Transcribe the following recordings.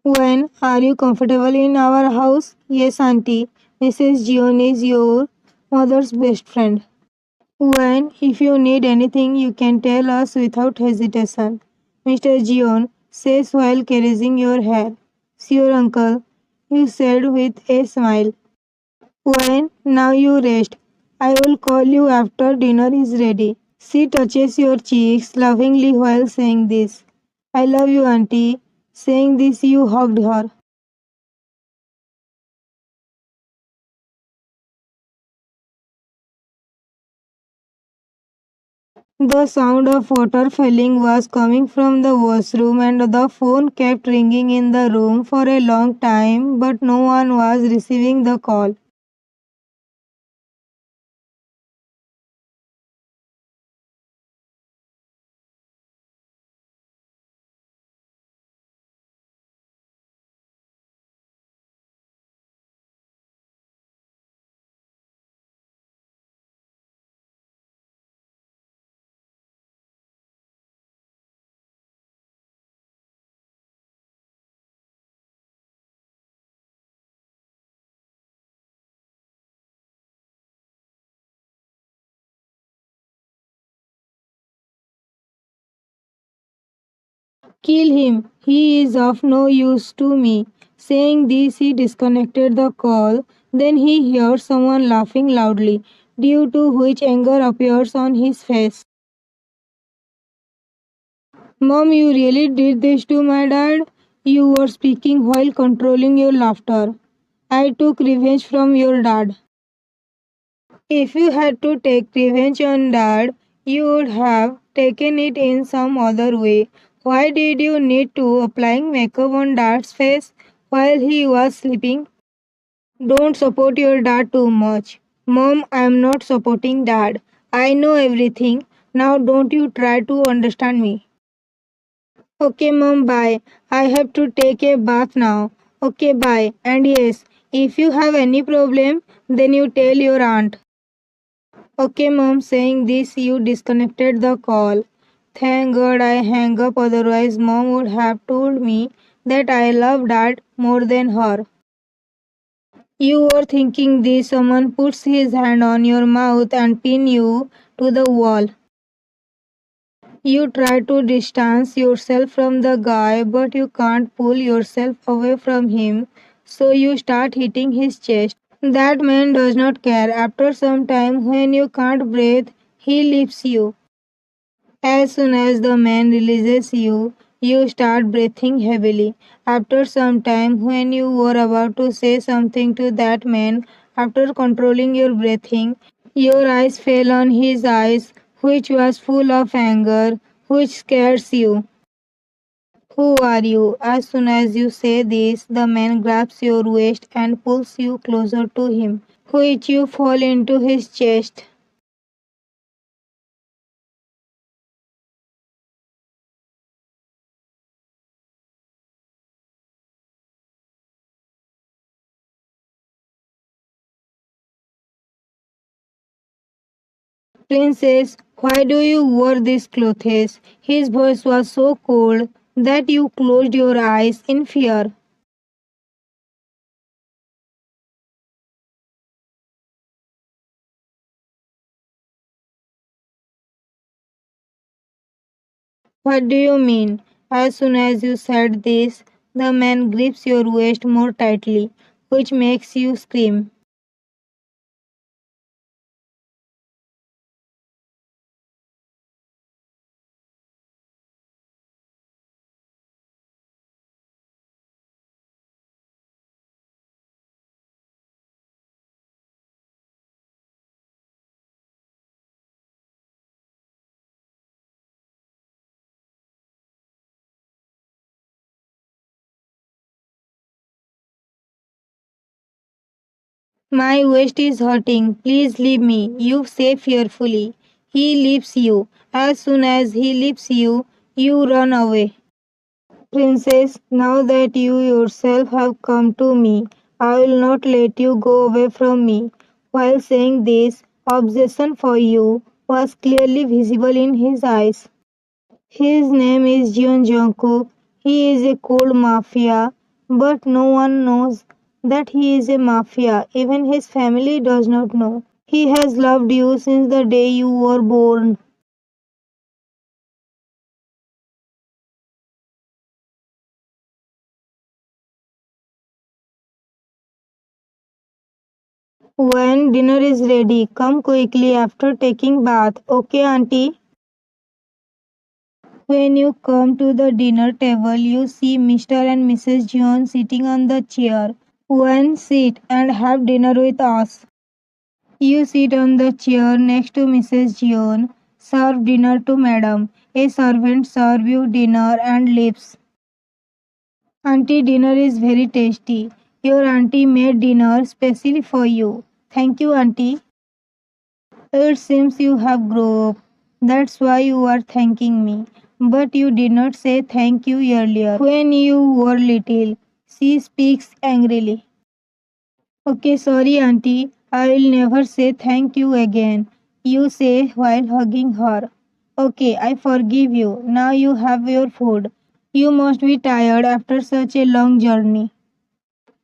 When are you comfortable in our house? Yes, auntie. Mrs. Jeon is your mother's best friend. When, if you need anything, you can tell us without hesitation. Mr. Jeon says while caressing your hair. Sure, uncle, you said with a smile. When, now you rest. I will call you after dinner is ready. She touches your cheeks lovingly while saying this. I love you, auntie. Saying this, you hugged her. The sound of water falling was coming from the washroom, and the phone kept ringing in the room for a long time, but no one was receiving the call. Kill him, he is of no use to me. Saying this, he disconnected the call. Then he heard someone laughing loudly, due to which anger appears on his face. Mom, you really did this to my dad? You were speaking while controlling your laughter. I took revenge from your dad. If you had to take revenge on dad, you would have taken it in some other way. Why did you need to applying makeup on dad's face while he was sleeping? Don't support your dad too much. Mom, I am not supporting dad. I know everything. Now don't you try to understand me. Okay, mom, bye. I have to take a bath now. Okay, bye. And yes, if you have any problem, then you tell your aunt. Okay, mom, saying this, you disconnected the call. Thank God I hang up, otherwise, mom would have told me that I love dad more than her. You were thinking this, someone puts his hand on your mouth and pin you to the wall. You try to distance yourself from the guy, but you can't pull yourself away from him, so you start hitting his chest. That man does not care. After some time, when you can't breathe, he leaves you. As soon as the man releases you, you start breathing heavily. After some time, when you were about to say something to that man, after controlling your breathing, your eyes fell on his eyes, which was full of anger, which scares you. Who are you? As soon as you say this, the man grabs your waist and pulls you closer to him, which you fall into his chest. Princess, why do you wear these clothes? His voice was so cold that you closed your eyes in fear. What do you mean? As soon as you said this, the man grips your waist more tightly, which makes you scream. My waist is hurting. Please leave me, you say fearfully. He leaves you. As soon as he leaves you, you run away. Princess, now that you yourself have come to me, I will not let you go away from me. While saying this, obsession for you was clearly visible in his eyes. His name is Jungkook. He is a cold mafia. But no one knows that he is a mafia. Even his family does not know. He has loved you since the day you were born. When dinner is ready, come quickly after taking bath. Okay, auntie? When you come to the dinner table, you see Mr. and Mrs. Jeon sitting on the chair. One sit and have dinner with us. You sit on the chair next to Mrs. Jeon. Serve dinner to madam. A servant serve you dinner and leaves. Auntie, dinner is very tasty. Your auntie made dinner specially for you. Thank you, auntie. It seems you have grown up. That's why you are thanking me. But you did not say thank you earlier. When you were little, she speaks angrily. Okay, sorry, auntie. I will never say thank you again. You say while hugging her. Okay, I forgive you. Now you have your food. You must be tired after such a long journey.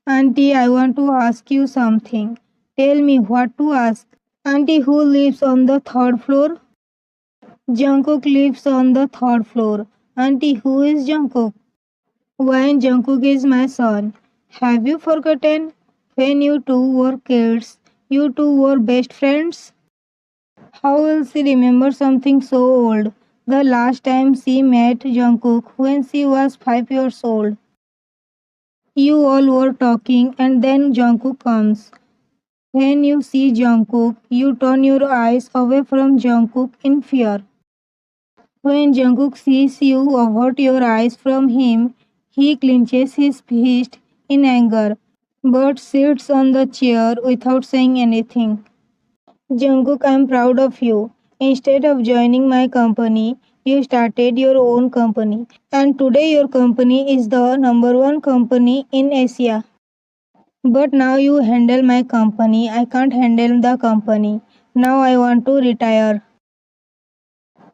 Auntie, I want to ask you something. Tell me what to ask. Auntie, who lives on the third floor? Jungkook lives on the third floor. Auntie, who is Jungkook? When Jungkook is my son. Have you forgotten? When you two were kids, you two were best friends? How will she remember something so old? The last time she met Jungkook when she was 5 years old. You all were talking and then Jungkook comes. When you see Jungkook, you turn your eyes away from Jungkook in fear. When Jungkook sees you avert your eyes from him, he clenches his fist in anger, but sits on the chair without saying anything. Jungkook, I'm proud of you. Instead of joining my company, you started your own company. And today your company is the number one company in Asia. But now you handle my company. I can't handle the company. Now I want to retire.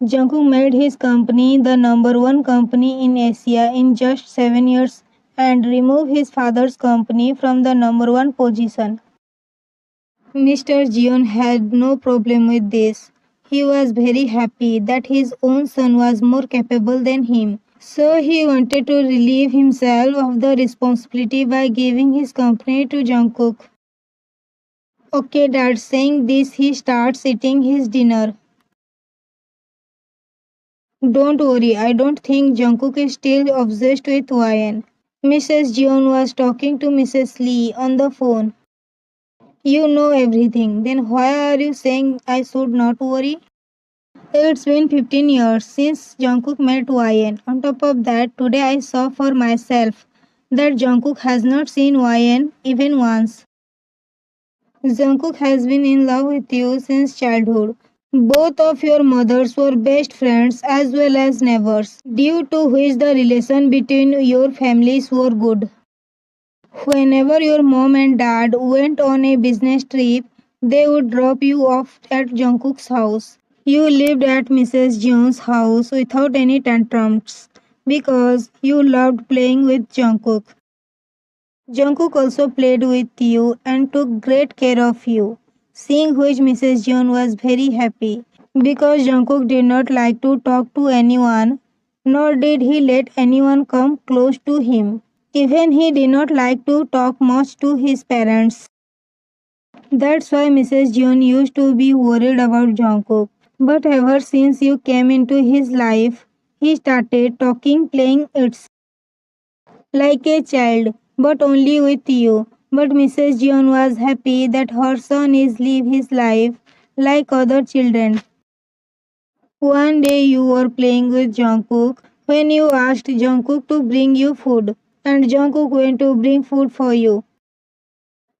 Jungkook made his company the number one company in Asia in just 7 years and removed his father's company from the number one position. Mr. Jeon had no problem with this. He was very happy that his own son was more capable than him. So he wanted to relieve himself of the responsibility by giving his company to Jungkook. Okay, Dad, saying this, he starts eating his dinner. Don't worry, I don't think Jungkook is still obsessed with YN. Mrs. Jeon was talking to Mrs. Lee on the phone. You know everything, then why are you saying I should not worry? It's been 15 years since Jungkook met YN. On top of that, today I saw for myself that Jungkook has not seen YN even once. Jungkook has been in love with you since childhood. Both of your mothers were best friends as well as neighbors, due to which the relation between your families were good. Whenever your mom and dad went on a business trip, they would drop you off at Jungkook's house. You lived at Mrs. Jeon's house without any tantrums because you loved playing with Jungkook. Jungkook also played with you and took great care of you, seeing which Mrs. Jeon was very happy because Jungkook did not like to talk to anyone, nor did he let anyone come close to him. Even he did not like to talk much to his parents. That's why Mrs. Jeon used to be worried about Jungkook. But ever since you came into his life, he started talking, playing it like a child, but only with you. But Mrs. Jeon was happy that her son is live his life like other children. One day you were playing with Jungkook when you asked Jungkook to bring you food, and Jungkook went to bring food for you.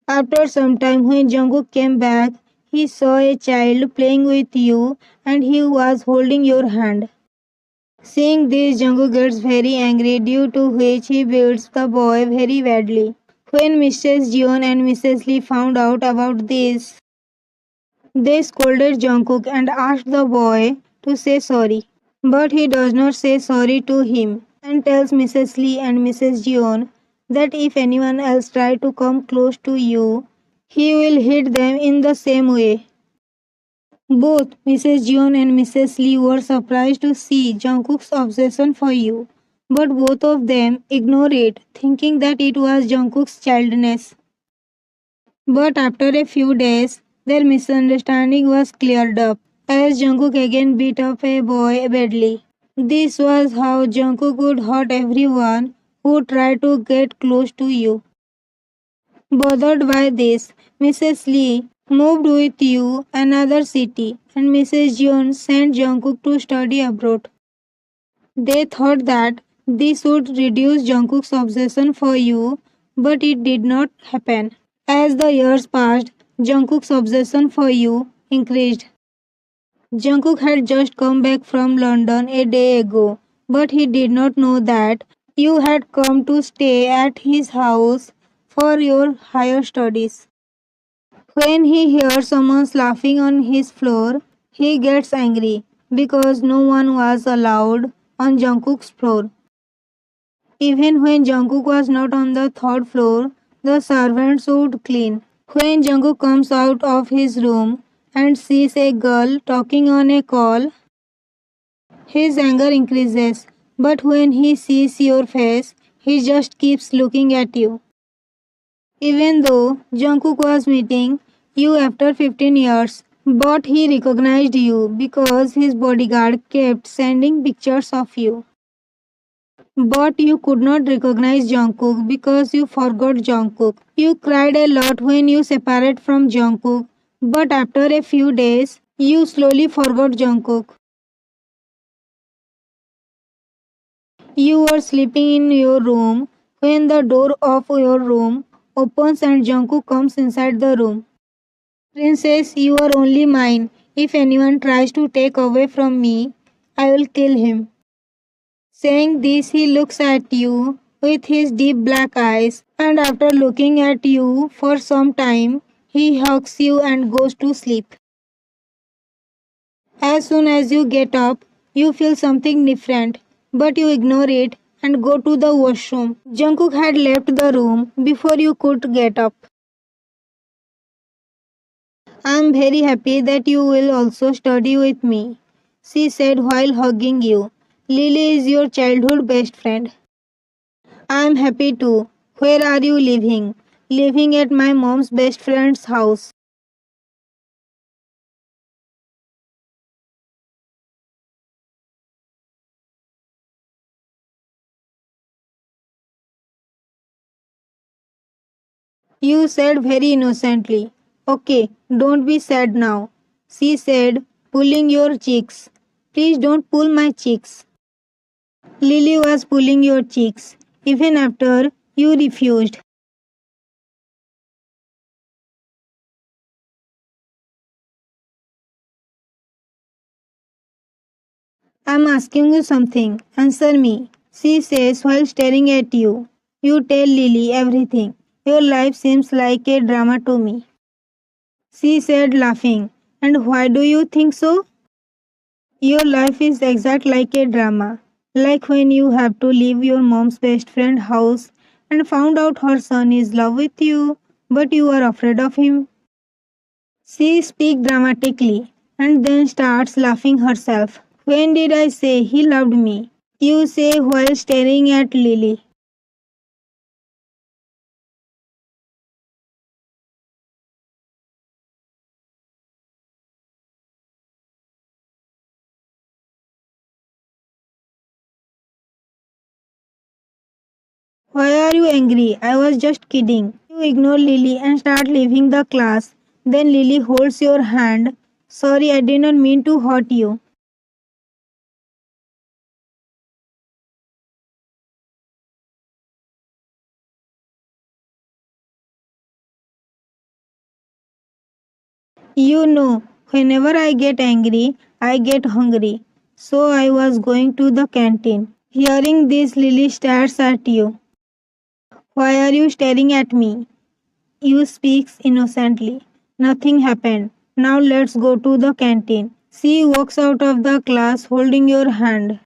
After some time, when Jungkook came back, he saw a child playing with you and he was holding your hand. Seeing this, Jungkook gets very angry, due to which he beats the boy very badly. When Mrs. Jeon and Mrs. Lee found out about this, they scolded Jungkook and asked the boy to say sorry. But he does not say sorry to him and tells Mrs. Lee and Mrs. Jeon that if anyone else tries to come close to you, he will hit them in the same way. Both Mrs. Jeon and Mrs. Lee were surprised to see Jungkook's obsession for you, but both of them ignored it, thinking that it was Jungkook's childness. But after a few days, their misunderstanding was cleared up, as Jungkook again beat up a boy badly. This was how Jungkook would hurt everyone who tried to get close to you. Bothered by this, Mrs. Lee moved with you another city and Mrs. Jeon sent Jungkook to study abroad. They thought that this would reduce Jungkook's obsession for you, but it did not happen. As the years passed, Jungkook's obsession for you increased. Jungkook had just come back from London a day ago, but he did not know that you had come to stay at his house for your higher studies. When he hears someone laughing on his floor, he gets angry because no one was allowed on Jungkook's floor. Even when Jungkook was not on the third floor, the servants would clean. When Jungkook comes out of his room and sees a girl talking on a call, his anger increases. But when he sees your face, he just keeps looking at you. Even though Jungkook was meeting you after 15 years, but he recognized you because his bodyguard kept sending pictures of you. But you could not recognize Jungkook because you forgot Jungkook. You cried a lot when you separated from Jungkook, but after a few days, you slowly forgot Jungkook. You were sleeping in your room when the door of your room opens and Jungkook comes inside the room. Princess, you are only mine. If anyone tries to take away from me, I will kill him. Saying this, he looks at you with his deep black eyes, and after looking at you for some time, he hugs you and goes to sleep. As soon as you get up, you feel something different, but you ignore it and go to the washroom. Jungkook had left the room before you could get up. I am very happy that you will also study with me, she said while hugging you. Lily is your childhood best friend. I am happy too. Where are you living? Living at my mom's best friend's house. You said very innocently. Okay, don't be sad now. She said, pulling your cheeks. Please don't pull my cheeks. Lily was pulling your cheeks, even after you refused. I'm asking you something. Answer me. She says while staring at you. You tell Lily everything. Your life seems like a drama to me. She said, laughing. And why do you think so? Your life is exact like a drama. Like when you have to leave your mom's best friend's house and found out her son is in love with you, but you are afraid of him. She speaks dramatically and then starts laughing herself. When did I say he loved me? You say while staring at Lily. Why are you angry? I was just kidding. You ignore Lily and start leaving the class. Then Lily holds your hand. Sorry, I did not mean to hurt you. You know, whenever I get angry, I get hungry. So I was going to the canteen. Hearing this, Lily stares at you. Why are you staring at me? You speaks innocently. Nothing happened. Now let's go to the canteen. She walks out of the class holding your hand.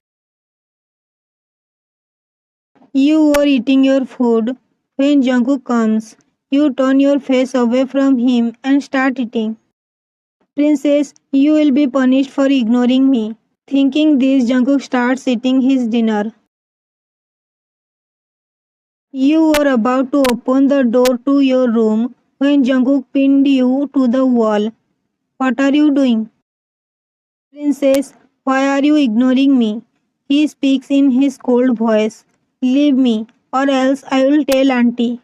You were eating your food When Jungkook comes, you turn your face away from him and start eating. Princess, you will be punished for ignoring me. Thinking this, Jungkook starts eating his dinner. You were about to open the door to your room when Jungkook pinned you to the wall. What are you doing? Princess, why are you ignoring me? He speaks in his cold voice. Leave me, or else I will tell auntie.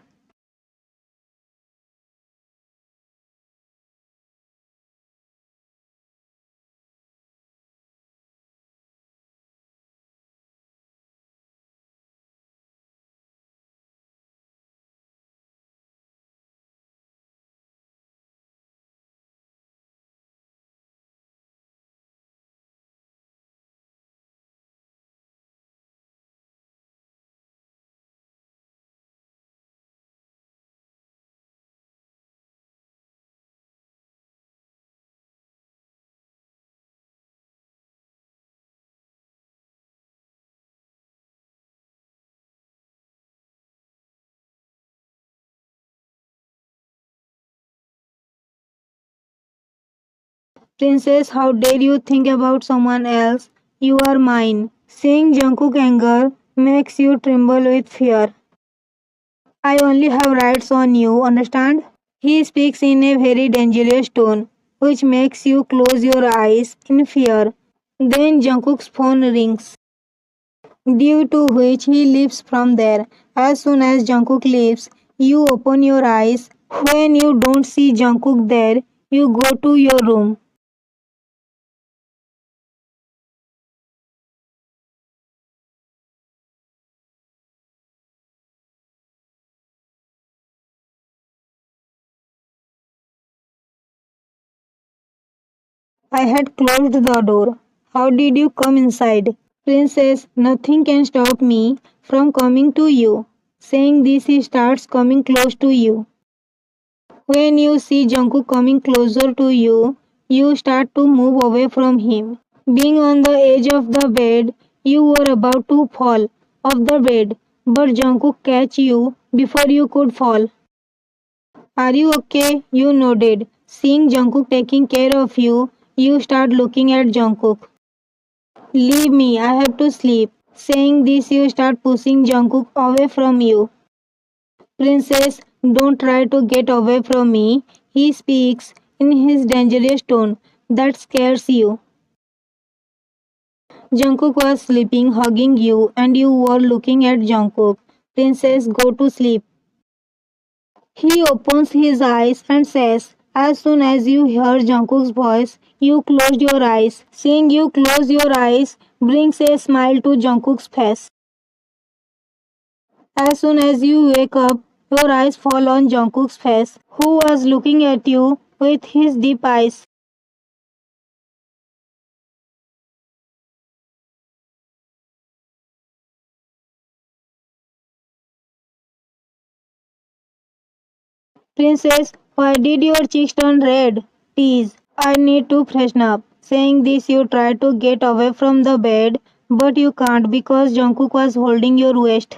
Princess, how dare you think about someone else? You are mine. Seeing Jungkook anger makes you tremble with fear. I only have rights on you, understand? He speaks in a very dangerous tone, which makes you close your eyes in fear. Then Jungkook's phone rings, due to which he leaves from there. As soon as Jungkook leaves, you open your eyes. When you don't see Jungkook there, you go to your room. I had closed the door. How did you come inside? Princess, nothing can stop me from coming to you. Saying this, he starts coming close to you. When you see Jungkook coming closer to you, you start to move away from him. Being on the edge of the bed, you were about to fall off the bed, but Jungkook catch you before you could fall. Are you okay? You nodded. Seeing Jungkook taking care of you, you start looking at Jungkook. Leave me, I have to sleep. Saying this, you start pushing Jungkook away from you. Princess, don't try to get away from me. He speaks in his dangerous tone that scares you. Jungkook was sleeping, hugging you, and you were looking at Jungkook. Princess, go to sleep. He opens his eyes and says, as soon as you hear Jungkook's voice, you close your eyes. Seeing you close your eyes brings a smile to Jungkook's face. As soon as you wake up, your eyes fall on Jungkook's face, who was looking at you with his deep eyes. Princess, why did your cheeks turn red? Tease. I need to freshen up. Saying this, you try to get away from the bed, but you can't because Jungkook was holding your waist.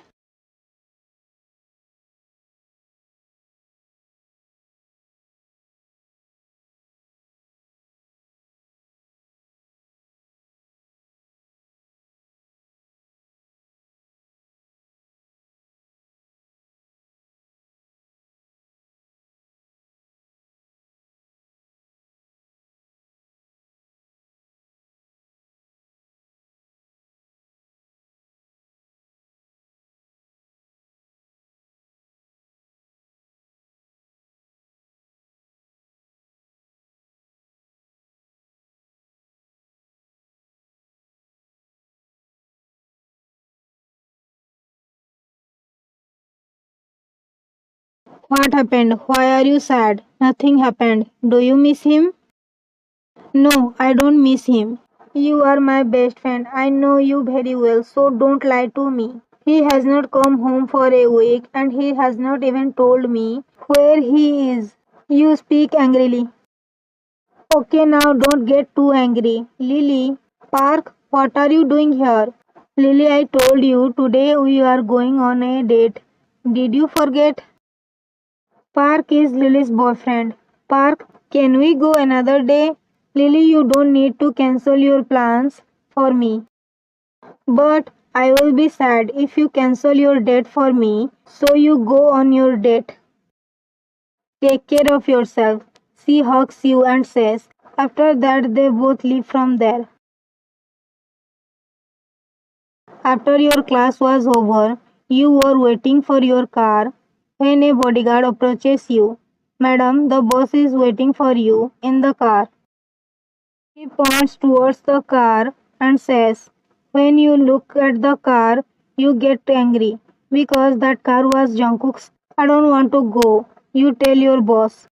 What happened? Why are you sad? Nothing happened. Do you miss him? No, I don't miss him. You are my best friend. I know you very well, so don't lie to me. He has not come home for a week and he has not even told me where he is. You speak angrily. Okay, now don't get too angry. Lily, Park, what are you doing here? Lily, I told you today we are going on a date. Did you forget? Park is Lily's boyfriend. Park, can we go another day? Lily, you don't need to cancel your plans for me. But I will be sad if you cancel your date for me, so you go on your date. Take care of yourself. She hugs you and says, after that they both leave from there. After your class was over, you were waiting for your car when a bodyguard approaches you. Madam, the boss is waiting for you in the car. He points towards the car and says, when you look at the car, you get angry because that car was Jungkook's. I don't want to go. You tell your boss.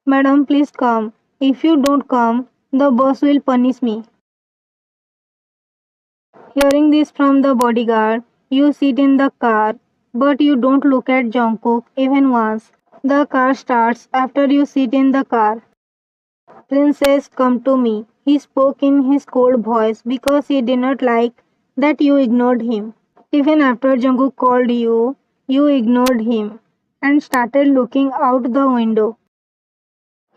Madam, please come. If you don't come, the boss will punish me. Hearing this from the bodyguard, you sit in the car, but you don't look at Jungkook even once. The car starts after you sit in the car. Princess, come to me. He spoke in his cold voice because he did not like that you ignored him. Even after Jungkook called you, you ignored him and started looking out the window.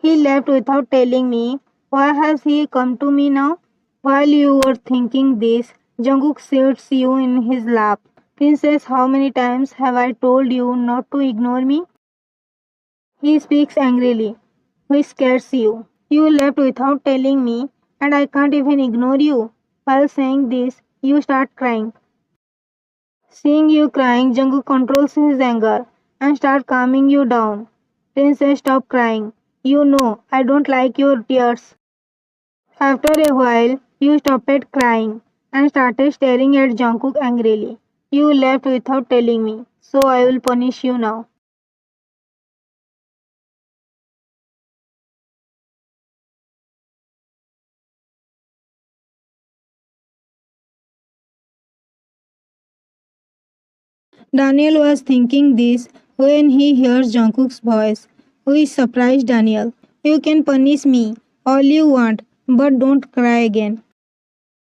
He left without telling me. Why has he come to me now? While you were thinking this, Jungkook sits you in his lap. Princess, how many times have I told you not to ignore me? He speaks angrily, which scares you. You left without telling me, and I can't even ignore you. While saying this, you start crying. Seeing you crying, Jungkook controls his anger and starts calming you down. Princess, stop crying. You know, I don't like your tears. After a while, you stopped crying and started staring at Jungkook angrily. You left without telling me, so I will punish you now. Daniel was thinking this when he hears Jungkook's voice, which surprised Daniel. You can punish me all you want, but don't cry again.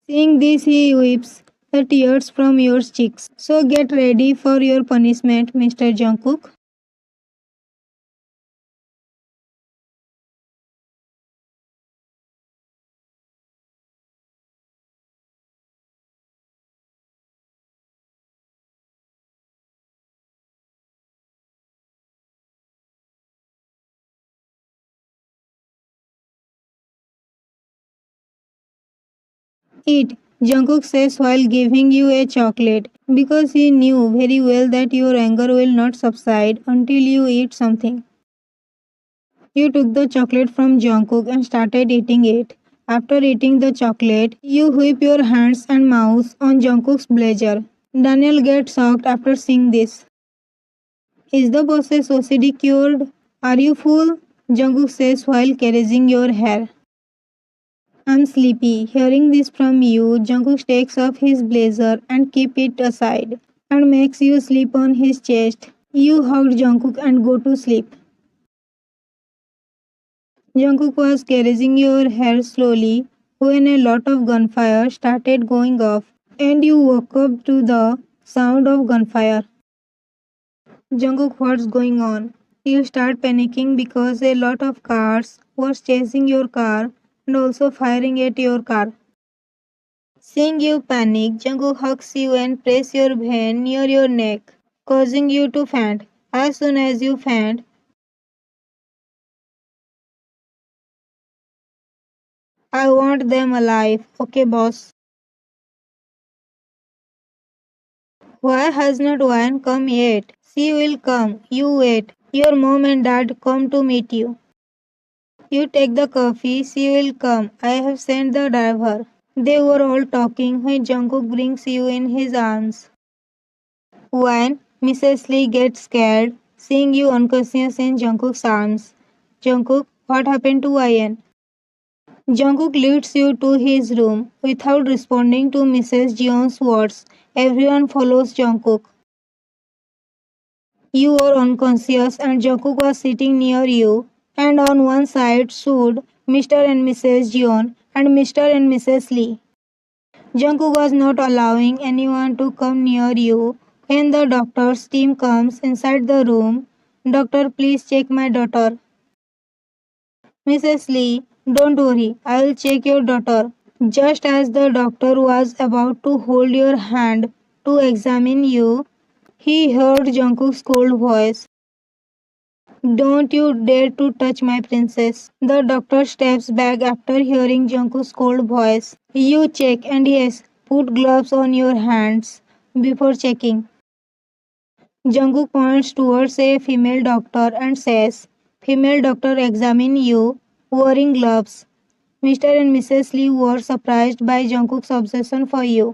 Seeing this, he wipes the tears from your cheeks. So get ready for your punishment, Mr. Jungkook. Eat, Jungkook says while giving you a chocolate, because he knew very well that your anger will not subside until you eat something. You took the chocolate from Jungkook and started eating it. After eating the chocolate, you whip your hands and mouth on Jungkook's blazer. Daniel gets shocked after seeing this. Is the boss's OCD cured? Are you fool? Jungkook says while caressing your hair. I'm sleepy. Hearing this from you, Jungkook takes off his blazer and keep it aside and makes you sleep on his chest. You hug Jungkook and go to sleep. Jungkook was caressing your hair slowly when a lot of gunfire started going off and you woke up to the sound of gunfire. Jungkook, what's going on? You start panicking because a lot of cars was chasing your car and also firing at your car. Seeing you panic, Jungkook hugs you and presses your hand near your neck, causing you to faint. As soon as you faint, I want them alive. Okay, boss. Why has not one come yet? She will come. You wait. Your mom and dad come to meet you. You take the coffee. She will come. I have sent the driver. They were all talking when Jungkook brings you in his arms. When Mrs. Lee gets scared, seeing you unconscious in Jungkook's arms. Jungkook, what happened to Ian? Jungkook leads you to his room without responding to Mrs. Jeon's words. Everyone follows Jungkook. You were unconscious and Jungkook was sitting near you, and on one side stood Mr. and Mrs. Jeon and Mr. and Mrs. Lee. Jungkook was not allowing anyone to come near you When the doctor's team comes inside the room, "Doctor, please check my daughter." "Mrs. Lee, don't worry, I will check your daughter." Just as the doctor was about to hold your hand to examine you, he heard Jungkook's cold voice. "Don't you dare to touch my princess." The doctor steps back after hearing Jungkook's cold voice. "You check, and yes, put gloves on your hands before checking." Jungkook points towards a female doctor and says, "Female doctor examine you, wearing gloves." Mr. and Mrs. Lee were surprised by Jungkook's obsession for you.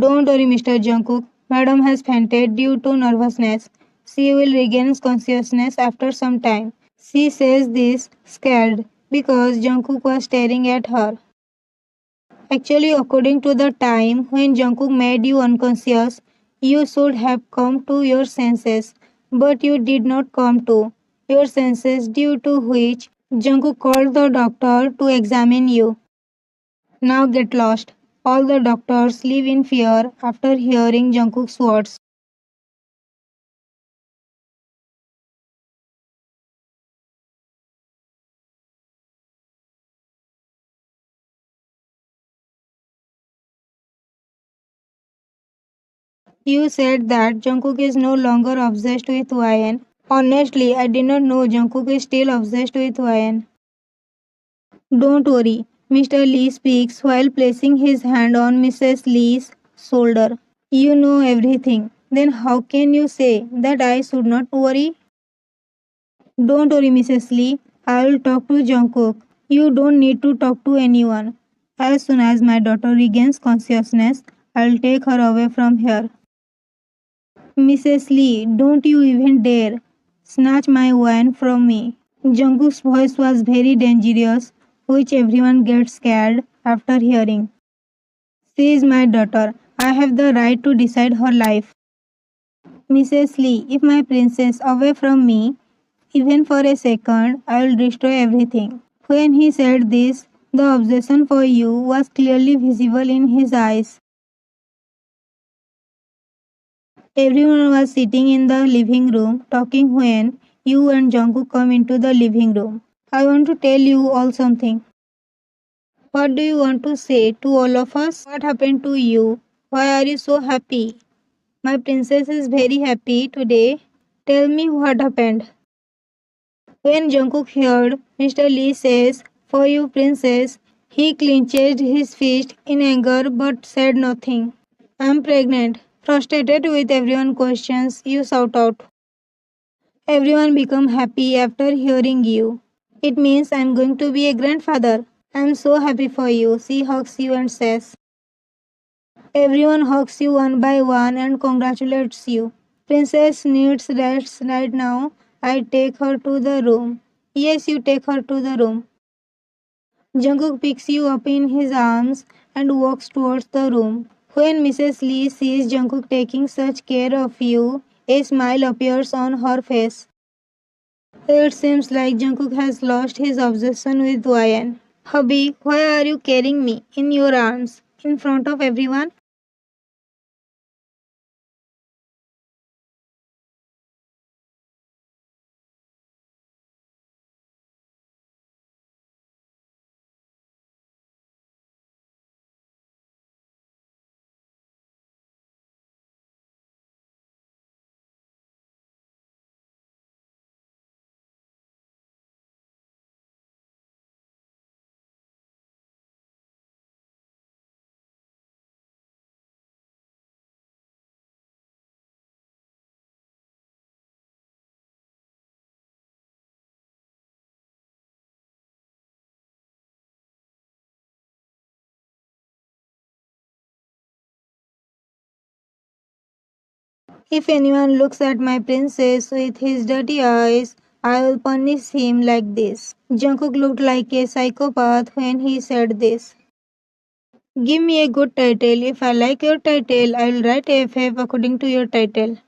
"Don't worry, Mr. Jungkook. Madam has fainted due to nervousness. She will regain consciousness after some time." She says this, scared, because Jungkook was staring at her. Actually, according to the time when Jungkook made you unconscious, you should have come to your senses, but you did not come to your senses, due to which Jungkook called the doctor to examine you. Now get lost. All the doctors live in fear after hearing Jungkook's words. You said that Jungkook is no longer obsessed with YN. Honestly, I did not know Jungkook is still obsessed with YN. Don't worry, Mr. Lee speaks while placing his hand on Mrs. Lee's shoulder. You know everything. Then how can you say that I should not worry? Don't worry, Mrs. Lee. I will talk to Jungkook. You don't need to talk to anyone. As soon as my daughter regains consciousness, I will take her away from here. Mrs. Lee, don't you even dare snatch my wine from me. Jungkook's voice was very dangerous, which everyone gets scared after hearing. She is my daughter. I have the right to decide her life. Mrs. Lee, if my princess away from me, even for a second, I will destroy everything. When he said this, the obsession for you was clearly visible in his eyes. Everyone was sitting in the living room talking when you and Jungkook come into the living room. I want to tell you all something. What do you want to say to all of us? What happened to you? Why are you so happy? My princess is very happy today. Tell me what happened. When Jungkook heard Mr. Lee says, "For you, princess," he clenched his fist in anger but said nothing. "I'm pregnant." Frustrated with everyone's questions, you shout out. Everyone become happy after hearing you. "It means I'm going to be a grandfather. I'm so happy for you." She hugs you and says. Everyone hugs you one by one and congratulates you. "Princess needs rest right now. I take her to the room." "Yes, you take her to the room." Jungkook picks you up in his arms and walks towards the room. When Mrs. Lee sees Jungkook taking such care of you, a smile appears on her face. It seems like Jungkook has lost his obsession with YN. "Hubby, why are you carrying me in your arms in front of everyone?" "If anyone looks at my princess with his dirty eyes, I will punish him like this." Jungkook looked like a psychopath when he said this. "Give me a good title. If I like your title, I will write FF according to your title."